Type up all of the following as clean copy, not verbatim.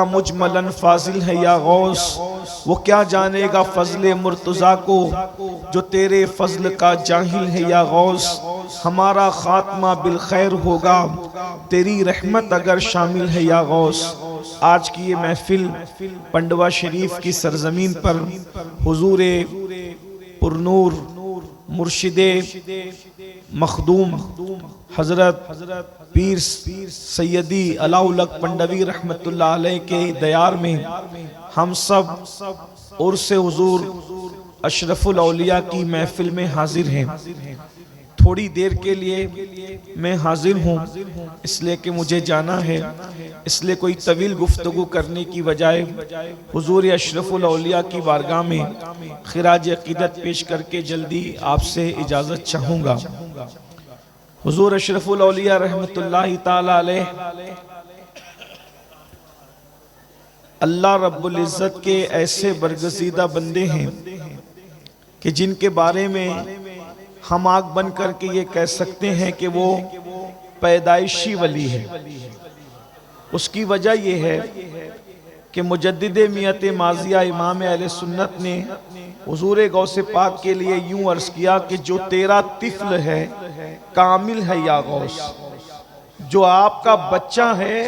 मुजमलन फाजिल है या गौस, वो क्या जानेगा फजले मुर्तज़ा को जो तेरे फजल का जाहिल है या गौस। हमारा खात्मा बिल खैर होगा तेरी रहमत अगर शामिल है या गौस। आज की ये महफिल पंडवा शरीफ की सरजमीन पर हुजूर पुरनूर मुर्शिदे मखदूम हजरत पीर सैयदी अलाउलक पंडवी रहमतुल्लाह अलैह के दयार में हम सब उर्स हुजूर अशरफुल औलिया की महफिल में हाजिर हैं। थोड़ी देर के लिए मैं हाजिर हूँ इसलिए कि मुझे जाना है, इसलिए कोई तवील गुफ्तगू करने की बजाय हुजूर अशरफुल औलिया की बारगाह में खिराज अकीदत पेश करके जल्दी आपसे इजाज़त चाहूँगा। हुजूर अशरफुल औलिया रहमतुल्लाहि ताला अलैह अल्लाह रब्बुल इज़्ज़त के ऐसे बरगज़ीदा बंदे हैं कि जिनके बारे में हम आग बन करके ये कह सकते हैं कि वो पैदाइशी वली है। उसकी वजह यह है कि मुजद्दिद मियत माजिया इमाम अहले सुन्नत ने हुजूर गौसे पाक के लिए यूं अर्ज किया कि जो तेरा तिफल है कामिल है या गौस, जो आपका बच्चा है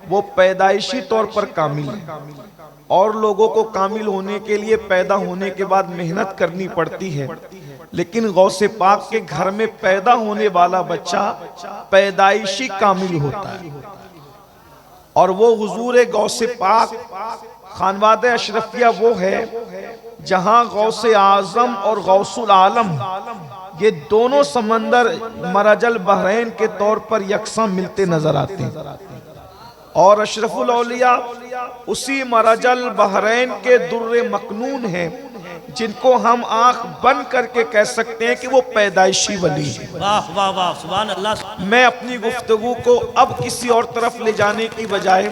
वो पैदाइशी तौर पर कामिल है। और लोगों को कामिल होने के लिए पैदा होने के बाद मेहनत करनी पड़ती है, लेकिन गौसे पाक के घर में पैदा होने वाला बच्चा पैदाइशी कामिल होता है। और वो हुजूर गौसे पाक खानवादे अशरफिया वो है जहां गौसे आजम और गौसुल आलम ये दोनों समंदर मरजल बहरैन के तौर पर यकसा मिलते नजर आते हैं। और अशरफुल औलिया उसी मरजल बहरैन के दुर्रे मकनून हैं जिनको हम आंख बंद करके कह सकते हैं कि वो पैदाइशी वली है। वाह वाह वाह सुभान अल्लाह। मैं अपनी गुफ्तगू को अब किसी और तरफ ले जाने की बजाय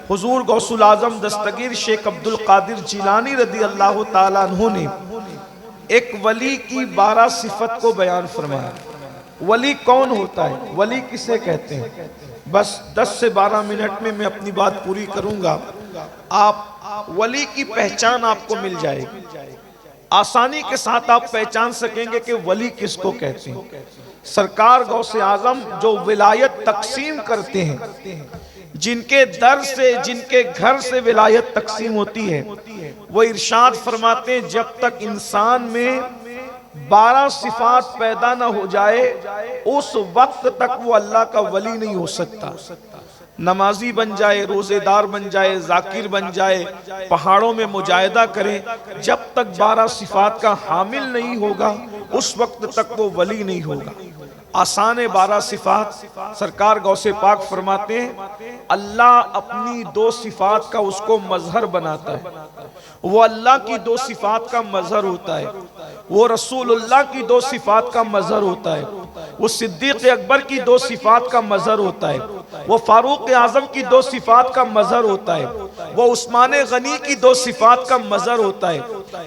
हुजूर गौसुल आजम दस्तगीर शेख अब्दुल कादिर जिलानी रदी अल्लाह ताला अन्हु ने एक वली की 12 सिफत को बयान फरमाया। वली कौन होता है, वली किसे कहते हैं, बस 10 से 12 मिनट में मैं अपनी बात पूरी करूंगा। आप वली की पहचान आपको मिल जाएगी, आसानी के साथ आप पहचान सकेंगे कि वली किसको कहते हैं। सरकार गौसे आजम जो विलायत तकसीम करते हैं, जिनके दर से जिनके घर से विलायत तकसीम होती है, वो इरशाद फरमाते हैं जब तक इंसान में 12 सिफात पैदा ना हो जाए उस वक्त तक वो अल्लाह का वली नहीं हो सकता। नमाजी बन जाए, रोजेदार बन जाए, जाकिर बन जाए, पहाड़ों में मुजाहिदा करे, जब तक 12 सिफात का हामिल नहीं होगा उस वक्त तक वो वली नहीं होगा। आसान 12 सिफात सरकार गौसे पाक फरमाते हैं अल्लाह अपनी 2 सिफात का उसको मजहर बनाता है। वो अल्लाह की 2 सिफात का मजहर होता है, वो रसूलुल्लाह की 2 सिफात का मजहर होता है, वो सिद्दीक अकबर की 2 सिफात का मजहर होता है, वो फारूक आजम की 2 सिफात का मजहर होता है, वो उस्मान गनी की 2 सिफात का मजहर होता है,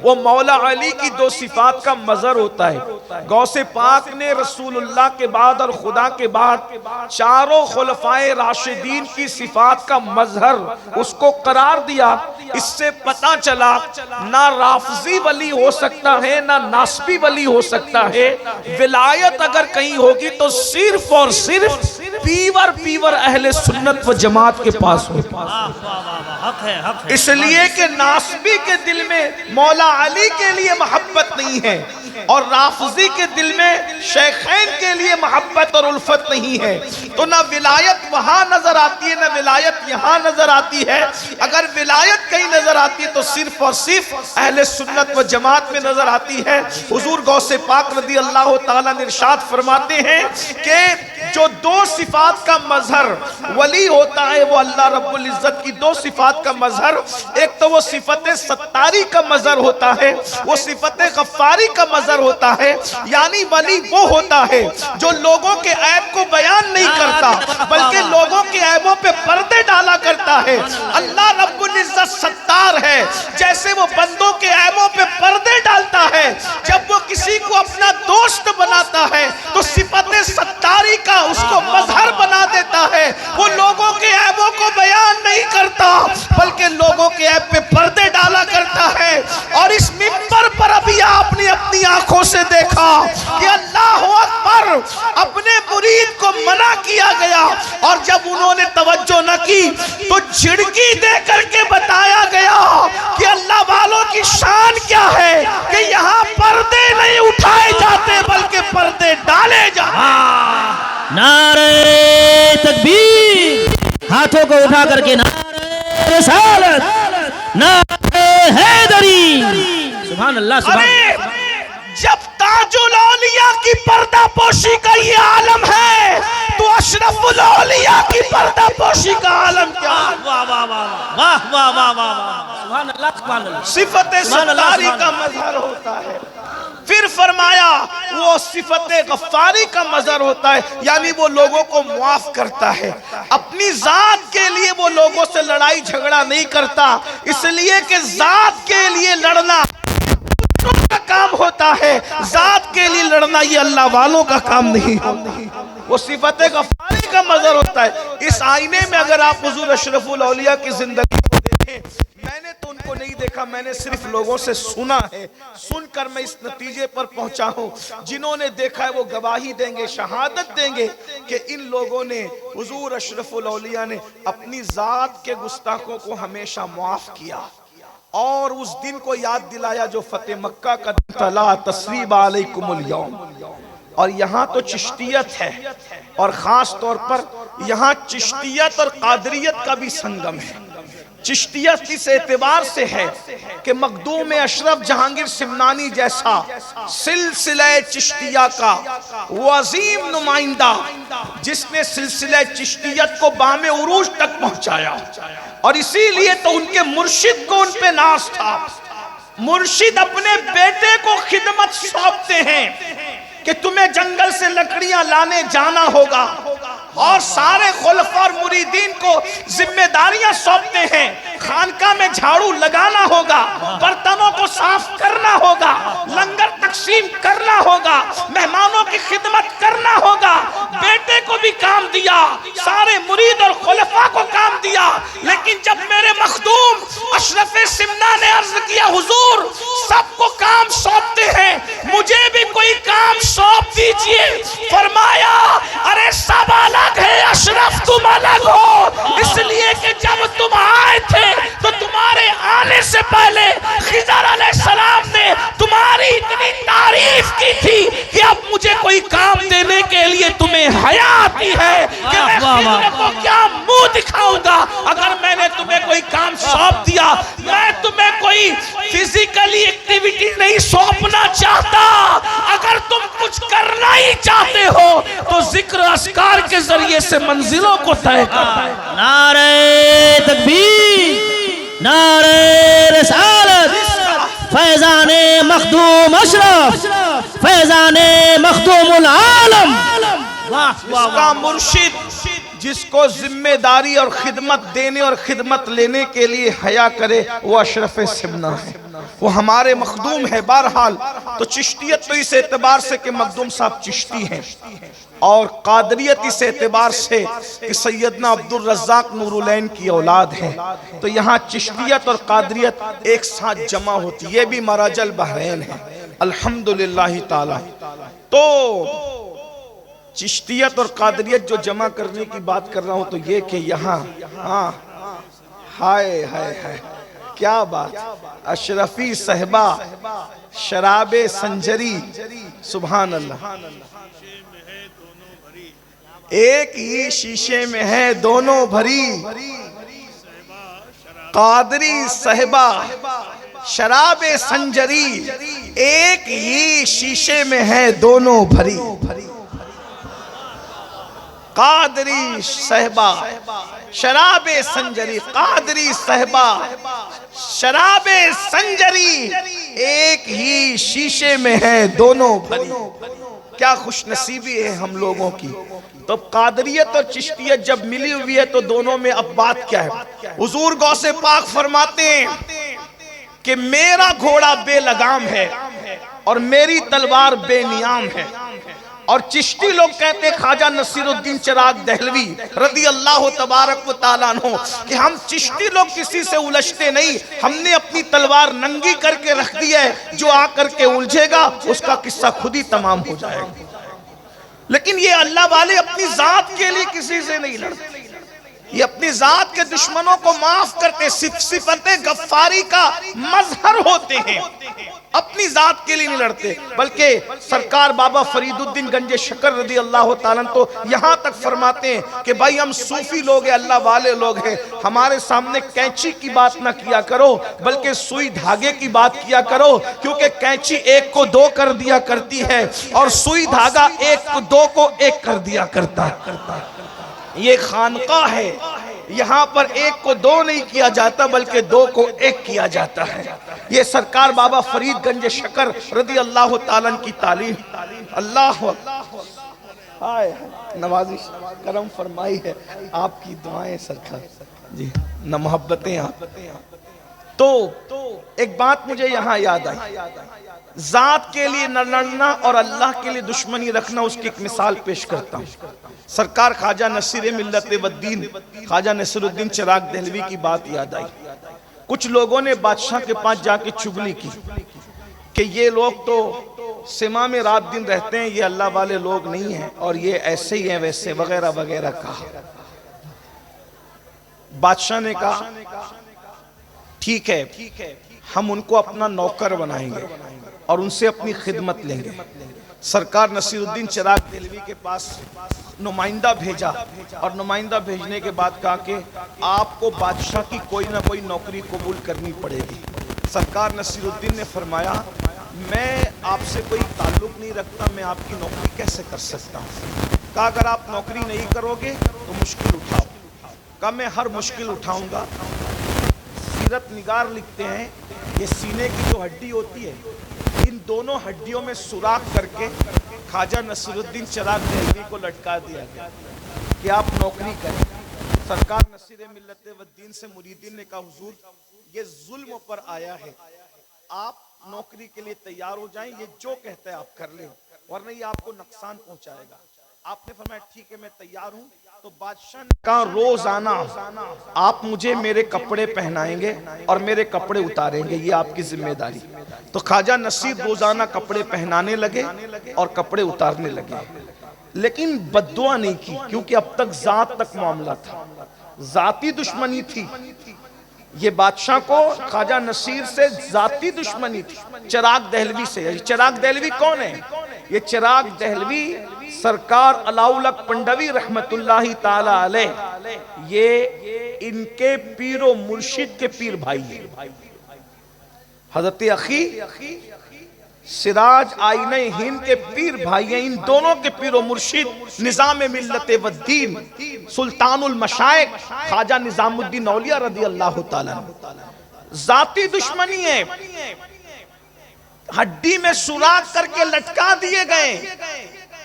वो मौला अली की 2 सिफात का मजहर होता है। गौसे पाक ने रसूलुल्लाह के बाद और खुदा के बाद चारों खुलफाए राशिदीन की सिफात का मजहर उसको करार दिया। इससे पता चला ना राफजी वली हो सकता है ना नासबी वली हो सकता है। विलायत अगर कहीं होगी तो सिर्फ और सिर्फ पीवर अहले सुन्नत व जमात के पास होगी। हक है। इसलिए कि नासबी के दिल में मौला अली के लिए मोहब्बत नहीं है और राफजी के दिल में शेखैन के लिए मोहब्बत और उल्फत नहीं है, तो ना विलायत वहां नजर आती है ना विलायत यहां नजर आती है। अगर विलायत कहीं नजर आती है तो सिर्फ और सिर्फ अहले सुन्नत व जमात में नजर आती है। हुजूर गौसे पाक रदी अल्लाह ताला ने इरशाद फरमाते हैं कि जो 2 सिफात का मजहर वली होता है वो अल्लाह रब्बुल इज्जत की 2 सिफात का मजहर, एक तो वो सिफत सत्तारी का मजहर होता है, वो सिफत गफ्फारी का मजहर होता है। यानी वली वो होता है जो लोगों के ऐब को बयान नहीं करता बल्कि लोगों के ऐबों पे पर्दे डाला करता है। अल्लाह रब्बुल इज्जत सत्तार है, जैसे वो बंदों के ऐबों पे पर्दे डालता है, जब वो किसी को अपना दोस्त बनाता है तो सिफत सत्तारी का उसको मजहर बना देता है। वो लोगों के ऐबों को बयान नहीं करता, बल्कि लोगों के ऐब पे पर्दे डाला करता है। और इस मिंबर पर अभी आपने अपनी आंखों से देखा कि अल्लाह अकबर, अपने मुरीद को मना किया गया, और जब उन्होंने तवज्जो न की तो झिड़की दे करके बताया गया कि अल्लाह वालों की शान क्या है कि यहाँ पर्दे नहीं उठाए जाते बल्कि पर्दे डाले जाते। नारे तकबीर, हाथों को उठा करके नारे रिसालत, नारे हैदरी। सुभान अल्लाह, सुभान। अरे जब ताजुल औलिया की पर्दापोशी का ये आलम है तो अशरफुल औलिया की पर्दापोशी का आलम क्या? वाह वाह वाह वाह वाह वाह वाह वाह, सुभान अल्लाह, सुभान अल्लाह। सिफत सत्तारी का मजहर होता है। फिर फरमाया वो सिफत गफ्फारी का मजहर होता है, यानी वो लोगों को मुआफ करता है। अपनी जात के लिए वो लोगों से लड़ाई झगड़ा नहीं करता, इसलिए कि जात के लिए लड़ना का काम होता है, जात के लिए लड़ना ये अल्लाह वालों का काम नहीं होता। वो सिफत गफ्फारी का मजहर होता है। इस आईने में अगर आप हुजूर अशरफुल औलिया की जिंदगी को देखें, मैंने तो उनको नहीं देखा, मैंने सिर्फ लोगों से सुना है। सुनकर मैं इस नतीजे पर पहुंचा हूं, जिन्होंने देखा है वो गवाही देंगे, शहादत देंगे कि इन लोगों ने, हुजूर अशरफुल औलिया ने अपनी जात के गुस्ताखों को हमेशा मुआफ किया और उस दिन को याद दिलाया जो फतेह मक्का का तला तस्रीब अलैकुमुल यौम। और यहाँ तो चिश्तियत है, और खास तौर पर यहाँ चिश्तियत और कादरियत का भी संगम है। चिश्तियत इस एतबार से है कि मखदूम अशरफ जहांगीर सिमनानी जैसा सिलसिला चिश्तिया का वो अजीम नुमाइंदा, जिसने सिलसिला चिश्तियत को बामे उरूज तक पहुंचाया, और इसीलिए तो उनके मुर्शिद को उन पे नाज था। मुर्शिद अपने बेटे को खिदमत सौंपते हैं कि तुम्हें जंगल से लकड़ियां लाने जाना होगा, और सारे खुलफा और मुरीदीन को जिम्मेदारियां सौंपते हैं। खानका में झाड़ू लगाना होगा, बर्तनों को साफ करना होगा, लंगर तकसीम करना होगा, मेहमानों की खिदमत करना होगा। बेटे को भी काम दिया, सारे मुरीद और खुलफा को काम दिया। लेकिन जब मेरे मखदूम अशरफ सिमना ने अर्ज किया, हुजूर सबको काम सौंपते हैं, मुझे भी कोई काम सौंप दीजिए। फरमाया, अरे सब अलग है, अशरफ तुम अलग हो, इसलिए कि जब तुम आए थे तो तुम्हारे आने से पहले खिज़र अलैहिस्सलाम ने तुम्हारी इतनी तारीफ की थी कि अब मुझे कोई काम देने के लिए तुम्हें हया आती है कि मैं खिज़र को क्या मुंह दिखाऊंगा। अगर मैंने तुम्हें कोई काम सौंप दिया, मैं तुम्हें कोई फिजिकली एक्टिविटी नहीं सौंपना चाहता। अगर तुम कुछ करना ही चाहते हो तो जिक्र अस्कार के जरिए से मंजिलों को तय करता है। नारे तकबीर, नारे रिसालत, फैजाने मखदूम अशरफ, फैजाने मखदूमुल आलम। इसका मुर्शिद जिसको जिम्मेदारी और खिदमत देने और खिदमत लेने के लिए हया करे, वो अशरफ सिमना है, वो हमारे मखदूम है। बहरहाल तो चिश्तियत तो इस एतबार से कि मखदूम साहब चिश्ती हैं, और कादरियत इस एतबार से कि सैयदना अब्दुल रज़्ज़ाक नूरुलैन की औलाद है। तो यहाँ चिश्तियत और कादरियत एक साथ जमा होती है, ये भी मराजल बहरैन है अल्हम्दुलिल्लाह ताला। तो चिश्तियत और कादरियत जो जमा करने की बात कर रहा हूं तो ये कि यहाँ, हाँ, हाय हाय हाय, क्या बात, अशरफी सहबा शराबे संजरी, सुभान अल्लाह। एक ही शीशे में है दोनों भरी, कादरी सहबा शराबे संजरी, एक ही शीशे में है दोनों भरी। कादरी सहबा शराबे संजरी, कादरी सहबा शराबे संजरी, एक ही शीशे में है दोनों भरी। क्या खुशनसीबी है हम लोगों की। तो कादरियत और चिश्तियत जब मिली हुई है तो दोनों में अब बात क्या है। हुजूर गौसे पाक फरमाते हैं कि मेरा घोड़ा बेलगाम है और मेरी तलवार बेनियाम है। और चिश्ती लोग कहते ख्वाजा नसीरुद्दीन चिराग दहलवी रदी अल्लाह तबारक व तआला अन्हु कि हम चिश्ती लोग किसी से उलझते नहीं, हमने अपनी तलवार नंगी करके रख दी है, जो आकर के उलझेगा उसका किस्सा खुद ही तमाम हो जाएगा। लेकिन ये अल्लाह वाले अपनी जात के लिए किसी से नहीं लड़ते, ये अपनी जात के दुश्मनों को माफ करते, सिफते गफ्फारी का मजहर होते हैं, अपनी जात के लिए नहीं लड़ते। बल्कि सरकार बाबा फरीदुद्दीन गंजे शकर रदी अल्लाह ताला तो यहाँ तक फरमाते हैं कि भाई हम सूफी लोग हैं, अल्लाह वाले लोग हैं, हमारे सामने कैंची की बात ना किया करो बल्कि सुई धागे की बात किया करो, क्योंकि कैंची एक को दो कर दिया करती है और सुई धागा एक को दो को एक कर दिया करता है। ये खानका है, यहाँ पर एक को दो नहीं किया जाता बल्कि दो को एक किया जाता है। ये सरकार बाबा फरीद गंज शकर रदी अल्लाह ताला की तालीम। अल्लाह हाय नवाजिश करम फरमाई है आपकी दुआएं सरकार जी, न मोहब्बतें आप। तो एक बात मुझे यहाँ याद आई, जात के लिए न लड़ना और अल्लाह के लिए दुश्मनी रखना, उसकी एक मिसाल पेश करता हूँ। सरकार ख्वाजा नसीर मिल्लत वद्दीन ख्वाजा नसीरुद्दीन चिराग दहलवी की बात याद आई। कुछ लोगों ने बादशाह के पास जाके चुगली की कि ये लोग तो सिमा में रात दिन रहते हैं, ये अल्लाह वाले लोग नहीं हैं और ये ऐसे ही हैं वैसे वगैरह वगैरह कहा। बादशाह ने कहा ठीक है, हम उनको अपना नौकर बनाएंगे और उनसे अपनी खिदमत लेंगे। सरकार नसीरुद्दीन चिराग दहलवी के पास नुमाइंदा भेजा और नुमाइंदा भेजने के बाद कहा कि आपको बादशाह की कोई ना कोई नौकरी कबूल करनी पड़ेगी। सरकार नसीरुद्दीन ने फरमाया मैं आपसे कोई ताल्लुक नहीं रखता, मैं आपकी नौकरी कैसे कर सकता हूँ। कहा अगर आप नौकरी नहीं करोगे तो मुश्किल उठाओ। कहा मैं हर मुश्किल उठाऊंगा। सीरत निगार लिखते हैं ये सीने की जो हड्डी होती है, इन दोनों हड्डियों में सुराख करके ख्वाजा नसीरुद्दीन चिराग दहलवी को लटका दिया गया कि आप नौकरी करें। सरकार नसीर मिल्लत वद्दीन से मुरीदीन ने कहा हुजूर ये जुल्म पर आया है, आप नौकरी के लिए तैयार हो जाएं, ये जो कहता है आप कर लें वरना ये आपको नुकसान पहुंचाएगा। आपने फरमाया ठीक है मैं तैयार हूं। तो बादशाह ने कहा रोजाना आप मुझे मेरे कपड़े पहनाएंगे और मेरे कपड़े उतारेंगे, ये आपकी जिम्मेदारी। तो ख्वाजा नसीर रोजाना कपड़े पहनाने लगे और कपड़े उतारने लगे, लेकिन बद्दुआ नहीं की, क्योंकि अब तक जात तक मामला था, जाती दुश्मनी थी। ये बादशाह को ख्वाजा नसीर से जाती दुश्मनी थी, चिराग दहलवी से। चिराग दहलवी कौन है? ये चिराग दहलवी सरकार अलाउल हक पंडवी रहमतुल्लाहि ताला अलैह, ये इनके पीरो मुर्शिद के पीर भाई है। हजरत अखी सिराज आईने हिंद के पीर भाई हैं। इन दोनों के पीरो मुर्शिद निजाम मिल्लत वद्दीन सुल्तानुल मशाइख ख्वाजा निजामुद्दीन औलिया रदी अल्लाह ताला। जाती दुश्मनी है, हड्डी में सुराख करके लटका दिए गए,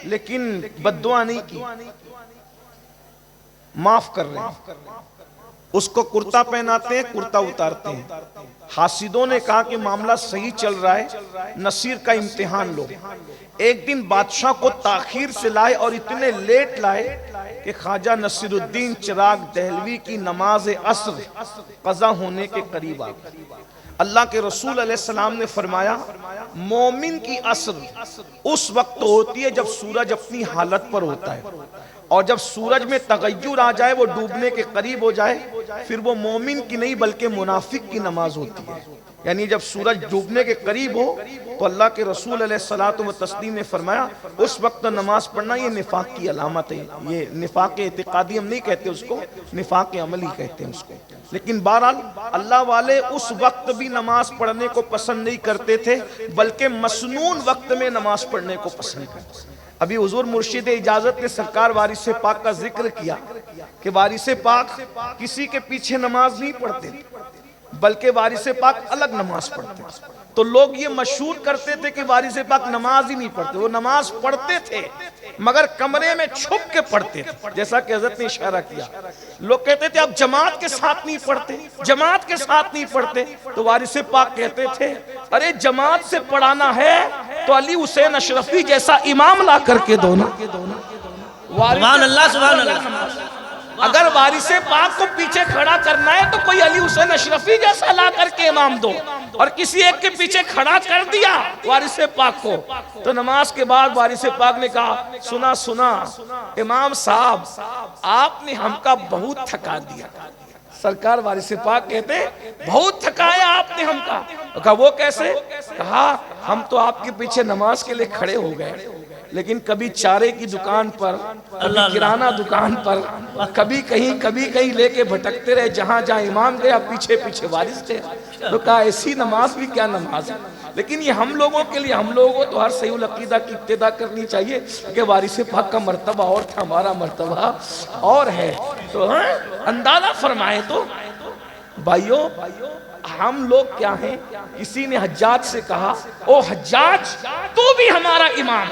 लेकिन बद्दुआ नहीं की, माफ कर रहे हैं। उसको कुर्ता पहनाते हैं, कुर्ता उतारते हैं। हासिदों ने कहा कि मामला सही चल रहा है, नसीर का इम्तिहान लो। एक दिन बादशाह को ताखीर से लाए और इतने लेट लाए कि ख्वाजा नसीरुद्दीन चिराग दहलवी की नमाज असर कज़ा होने के करीब आ गई। अल्लाह के रसूल अलैहिस्सलाम ने फरमाया मोमिन की असर उस वक्त होती है जब सूरज अपनी हालत पर होता है, और जब सूरज में तगय्युर आ जाए, वो डूबने के करीब हो जाए, फिर वो मोमिन की नहीं बल्कि मुनाफिक की नमाज होती है। यानी जब सूरज डूबने के करीब हो तो अल्लाह के रसूल अलैहिस्सलातु व तस्लीम ने फरमाया उस वक्त नमाज पढ़ना ये निफाक की अलामत है। ये निफाक एतिकादी हम नहीं कहते उसको, निफाक अमली कहते हैं उसको। लेकिन बहरहाल अल्लाह वाले उस वक्त भी नमाज पढ़ने को पसंद नहीं करते थे, बल्कि मसनून वक्त में नमाज पढ़ने को पसंद करते। अभी हुजूर मुर्शिद इजाजत ने सरकार वारिस पाक का जिक्र किया कि वारिस पाक किसी के पीछे नमाज नहीं पढ़ते, बल्कि वारिस पाक अलग नमाज पढ़ते। तो लोग ये मशहूर करते थे कि वारिस पाक नमाज ही नहीं पढ़ते। वो नमाज पढ़ते थे मगर कमरे में छुप के पढ़ते थे, जैसा कि हज़रत ने इशारा किया। लोग कहते थे आप जमात के साथ नहीं पढ़ते, जमात के साथ नहीं पढ़ते। तो वारिस पाक कहते थे अरे जमात से पढ़ाना है तो अली हुसैन अशरफी जैसा इमाम ला करके दो ना। सुभान अल्लाह, सुभान अल्लाह। अगर वारिसे पाक को पीछे खड़ा करना है तो कोई अली हुसैन अशरफी जैसा ला करके इमाम दो। और किसी एक के पीछे खड़ा कर दिया वारिसे पाक को, तो नमाज के बाद वारिसे पाक ने कहा, सुना सुना इमाम साहब, आपने हमका बहुत थका दिया। सरकार वारिसे पाक कहते बहुत थकाया आपने हमका। कहा वो कैसे? कहा हम तो आपके पीछे नमाज के लिए खड़े हो गए, लेकिन कभी चारे की दुकान पर, कभी किराना दुकान पर, कभी कहीं लेके भटकते रहे। जहां जहां इमाम गया पीछे पीछे वारिस थे। तो कहा ऐसी नमाज भी क्या नमाज है। लेकिन ये हम लोगों के लिए, हम लोगों को तो हर सही अकीदा की इब्तिदा करनी चाहिए कि वारिस पाक का मर्तबा और था, हमारा मर्तबा और है। तो अंदाजा फरमाए तो भाइयों, हम लोग क्या हैं? किसी ने हज्जाज से कहा, ओ हज्जाज तू भी हमारा इमाम,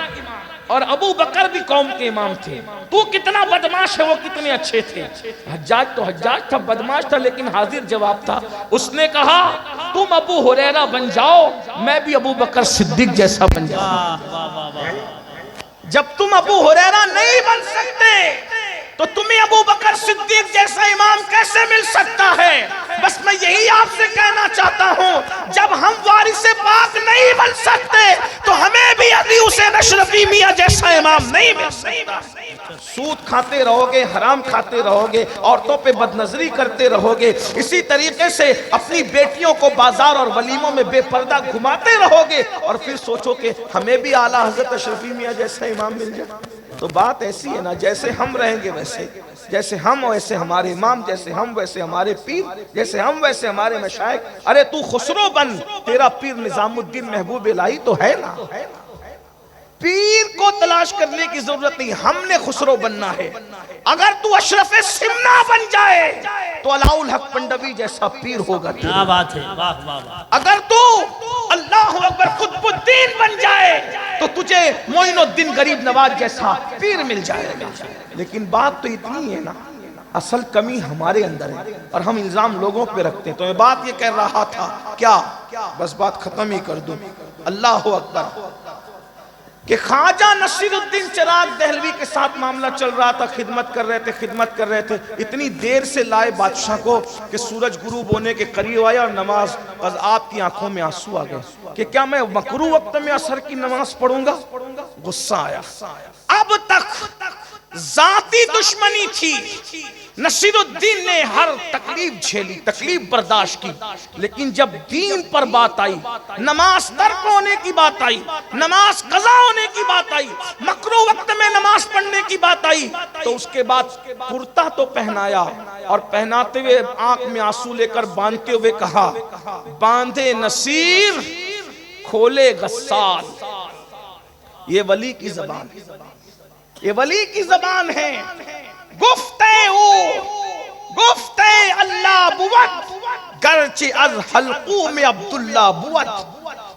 और अबू बकर भी कौम के इमाम थे, तू कितना बदमाश है, वो कितने अच्छे थे। हज्जाज था, बदमाश था, लेकिन हाजिर जवाब था। उसने कहा तुम अबू हुरैरा बन जाओ, मैं भी अबू बकर सिद्दीक जैसा बन जाऊं। जब तुम अबू हुरैरा नहीं बन सकते तो तुम्हें अबू बकर सिद्दीक जैसा इमाम कैसे मिल सकता है? बस मैं यही आपसे कहना चाहता हूं, जब हम वारिसे पाक नहीं बन सकते तो हमें भी अली हुसैन अशरफी मियां जैसा इमाम नहीं मिल सकता। सूद खाते रहोगे, हराम खाते रहोगे, औरतों पे बदनजरी करते रहोगे, इसी तरीके से अपनी बेटियों को बाजार और वलीमों में बेपर्दा घुमाते रहोगे, और फिर सोचो कि हमें भी आला हजरत अशरफी मियां जैसा इमाम मिल जाए। तो बात ऐसी है ना, जैसे हम रहेंगे वैसे, जैसे हम वैसे हमारे इमाम, जैसे हम वैसे हमारे पीर, जैसे हम वैसे हमारे मशाइख। अरे तू खुसरो बन, तेरा पीर निजामुद्दीन महबूब इलाही तो है ना। पीर को तलाश करने की जरूरत नहीं, हमने खुसरो बनना है। अगर तू अशरफ सिमना बन जाए तो अलाउल हक पंडवी जैसा पीर होगा। क्या बात है, वाह वाह वाह। अगर तू अल्लाह अकबर कुतुबुद्दीन बन जाए तो तुझे मोइनुद्दीन गरीब नवाज जैसा पीर मिल जाएगा। लेकिन बात तो इतनी है ना, असल कमी हमारे अंदर है और हम इल्जाम लोगों पे रखते हैं। तो मैं बात ये कह रहा था, क्या बस बात खत्म ही कर दूं। अल्लाह अकबर कि ख्वाजा नसीरुद्दीन चिराग दहलवी के साथ मामला चल रहा था, खिदमत कर रहे थे। इतनी देर से लाए बादशाह को कि सूरज गुरूब होने के करीब आया और नमाज, बस आपकी आंखों में आंसू आ गए कि क्या मैं मकरू वक्त में असर की नमाज पढ़ूंगा? गुस्सा आया। अब तक जाती दुश्मनी थी, नसीरुद्दीन ने हर तकलीफ झेली, तकलीफ बर्दाश्त की, लेकिन जब दीन पर बात आई, नमाज तर्क होने की बात आई, नमाज कज़ा होने की बात आई, मकरू वक्त में नमाज पढ़ने की बात आई, तो उसके बाद कुर्ता तो पहनाया और पहनाते हुए आंख में आंसू लेकर बांधते हुए कहा, बांधे नसीर खोले गस्साल। ये वली की जबान है, ये वली की जबान है। गुफ्ते अल्लाह बुवत गर्चे अज हल्कू में अब्दुल्ला बुवत।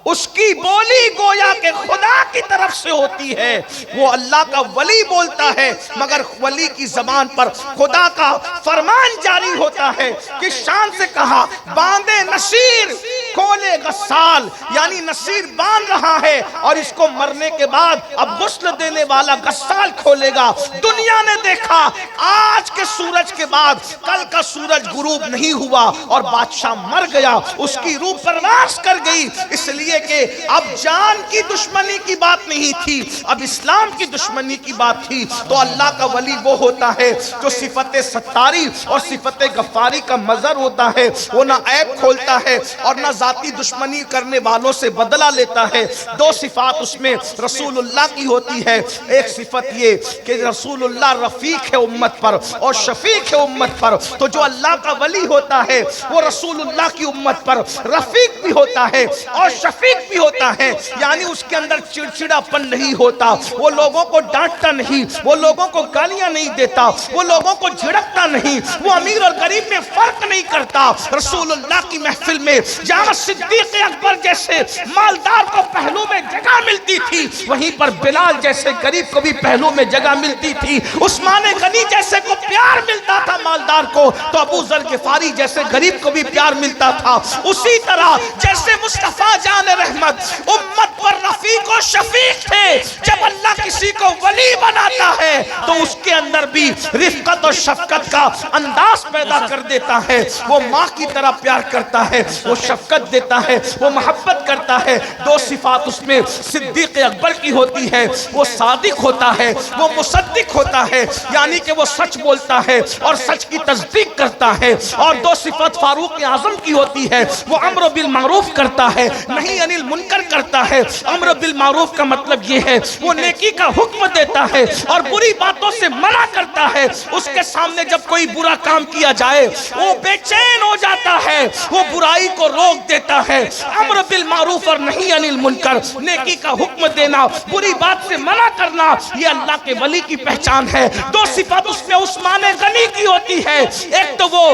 उसकी बोली गोया के खुदा की तरफ से होती है, वो अल्लाह का वली बोलता है, मगर वली की जबान पर खुदा का फरमान जारी होता है कि शान से कहा, बांधे नसीर खोले गस्साल, यानी नसीर बांध रहा है और इसको मरने के बाद अब गुस्ल देने वाला गस्साल खोलेगा। दुनिया ने देखा आज के सूरज के बाद कल का सूरज गुरूब नहीं हुआ और बादशाह मर गया, उसकी रूह परवास कर गई, इसलिए कि अब जान की दुश्मनी की बात नहीं थी, अब इस्लाम की दुश्मनी की बात थी। तो अल्लाह का वली वो होता है जो सिफत सत्तारी और सिफत गफ्फारी का मजर होता है, वो ना ऐब खोलता है और ना जाती दुश्मनी करने वालों से बदला लेता है। दो सिफात उसमें रसूलुल्लाह की होती है, एक सिफत ये कि रसूलुल्लाह रफीक है उम्मत पर और शफीक है उम्मत पर। तो जो अल्लाह का वली होता है वो रसूलुल्लाह की उम्मत पर रफीक भी होता है और शफीक भी होता है, यानी उसके अंदर चिड़चिड़ापन नहीं होता, वो लोगों को डांटता नहीं, वो लोगों को गालियां नहीं देता, वो लोगों को झिड़कता नहीं, वो अमीर और गरीब में फर्क नहीं करता। रसूलुल्लाह की महफिल में जहां जहां सिद्दीक अकबर जैसे मालदार को पहलू में जगह मिलती थी, वहीं पर बिलाल जैसे गरीब को भी पहलू में जगह मिलती थी। उस्मान गनी जैसे को प्यार मिलता था मालदार को, तो अबू जर गिफारी जैसे गरीब को भी प्यार मिलता था। उसी तरह जैसे मुस्तफा जान रहमत उम्मत पर रफीक और शफीक थे, जब अल्लाह किसी को वली बनाता है तो उसके अंदर भी रिफकत और शफकत का अंदाज पैदा कर देता है। वो माँ की तरह प्यार करता है, वो शफकत देता है, वो मोहब्बत करता है। दो सिफात उसमें सिद्दीक अकबर की होती है, वो सादिक होता है, वो मुसद्दिक होता है, यानी कि वो सच बोलता है और सच की तस्दीक करता है। और दो सिफत फारूक आजम की होती है, वो अम्र बिल मारूफ करता है, नहीं अनिल मुनकर करता है। अम्र बिल मारूफ का मतलब ये है वो नेकी का हुक्म देता है और बुरी बातों से मना करता है। उसके सामने जब कोई बुरा काम किया जाए वो बेचैन हो जाता है, वो बुराई को रोक देता है। अम्र बिल मारूफ और नहीं अनिल मुनकर, नेकी का हुक्म देना, बुरी बात से मना करना, ये अल्लाह के वली की पहचान है। दो सिफत उसमें उस्मान गनी की होती है, एक तो वो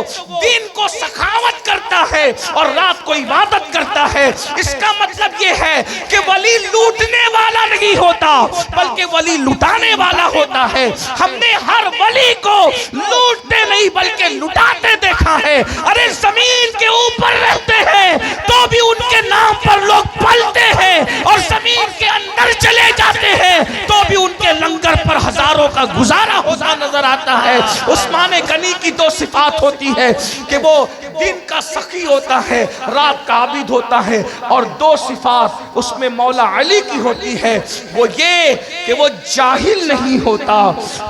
दिन को सखावत करता है और रात को इबादत करता है। इसका मतलब ये है कि वली लूटने वाला नहीं होता बल्कि वली लुटाने वाला होता है। हमने हर वली को लूटते नहीं बल्कि लुटाते देखा है। अरे जमीन के ऊपर रहते हैं तो भी उनके नाम पर लोग पलते हैं और जमीन के अंदर चले जाते हैं तो भी उनके लंगर पर हजारों का गुजारा होता नजर आता है। उस्मान गनी की दो सिफात होती है कि वो दिन का सखी होता है, रात का आबिद होता है। और दो सिफात उसमें मौला अली की होती है, वो ये कि वो जाहिल नहीं होता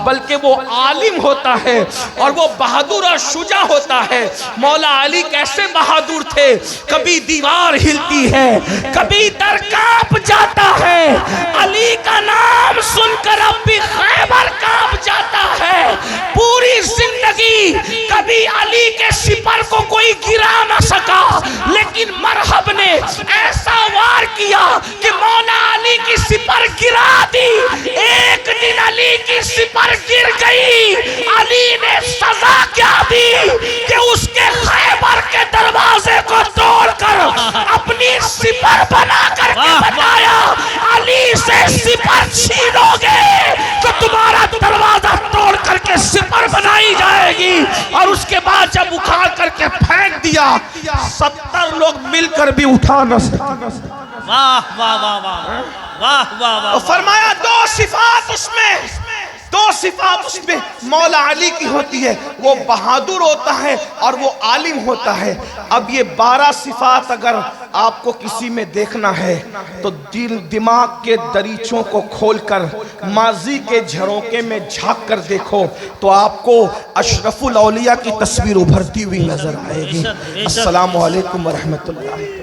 बल्कि वो आलिम होता है और वो बहादुर और शुजा होता है। मौला अली कैसे बहादुर थे, कभी दीवार हिलती है, कभी दर कांप जाता है। अली का नाम सुनकर अब भी खैबर कांप जाता है। पूरी जिंदगी कभी अली के सिपर को कोई गिरा ना सका, लेकिन मरहब ने ऐसा वार किया कि मौला अली की सिपर गिरा दी। एक दिन अली की सिपर गिर गई, अली ने सजा क्या दी कि उसके खैबर के दरवाजे को तोड़कर अपनी सिपर बना करके बताया, अली से सिपर छीनोगे तो तुम्हारा दरवाजा तोड़ करके सिपर बनाई जाएगी। और उसके बाद जब उखाड़ करके फेंक दिया, 70 लोग मिलकर भी उठा न सके। वाह वाह वाह वाह वाह वाह वाह। फरमाया दो सिफात उसमें मौला अली की होती है, वो बहादुर होता है और वो आलिम होता है। अब ये 12 सिफात अगर आपको किसी में देखना है तो दिल दिमाग के दरीचों को खोलकर माजी के झरोके में झांक कर देखो तो आपको अशरफुल औलिया की तस्वीर उभरती हुई नजर आएगी। अस्सलामु अलैकुम व रहमतुल्लाह।